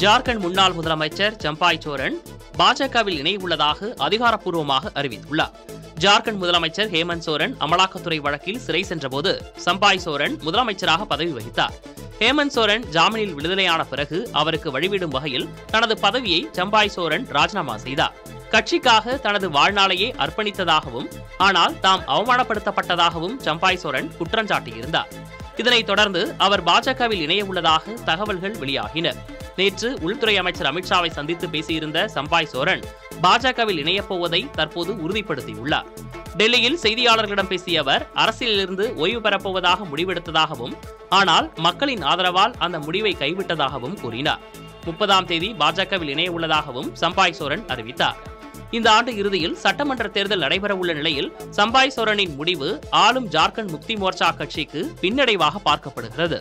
ஜார்க்கண்ட் முன்னாள் முதலமைச்சர் சம்பாய் சோரன் பாஜகவில் இணையவுள்ளதாக அதிகாரப்பூர்வமாக அறிவித்துள்ளார். ஜார்க்கண்ட் முதலமைச்சர் ஹேமந்த் சோரன் அமலாக்கத்துறை வழக்கில் சிறை சென்றபோது சம்பாய் சோரன் முதலமைச்சராக பதவி வகித்தார். ஹேமந்த் சோரன் ஜாமீனில் விடுதலையான பிறகு அவருக்கு வழிவிடும் வகையில் தனது பதவியை சம்பாய் சோரன் ராஜினாமா செய்தார். கட்சிக்காக தனது வாழ்நாளையே அர்ப்பணித்ததாகவும் ஆனால் தாம் அவமானப்படுத்தப்பட்டதாகவும் சம்பாய் சோரன் குற்றம் சாட்டியிருந்தார். இதனைத் தொடர்ந்து அவர் பாஜகவில் இணையவுள்ளதாக தகவல்கள் வெளியாகின. நேற்று உள்துறை அமைச்சர் அமித்ஷாவை சந்தித்து பேசியிருந்த சம்பாய் சோரன் பாஜகவில் இணையப்போவதை தற்போது உறுதிப்படுத்தியுள்ளார். டெல்லியில் செய்தியாளர்களிடம் பேசிய அவர் அரசியலிலிருந்து ஓய்வு பெறப்போவதாக முடிவெடுத்ததாகவும் ஆனால் மக்களின் ஆதரவால் அந்த முடிவை கைவிட்டதாகவும் கூறினார். 30ஆம் தேதி பாஜகவில் இணையவுள்ளதாகவும் சம்பாய் சோரன் அறிவித்தார். இந்த ஆண்டு இறுதியில் சட்டமன்ற தேர்தல் நடைபெறவுள்ள நிலையில் சம்பாய் சோரனின் முடிவு ஆளும் ஜார்க்கண்ட் முக்தி மோர்ச்சா கட்சிக்கு பின்னடைவாக பார்க்கப்படுகிறது.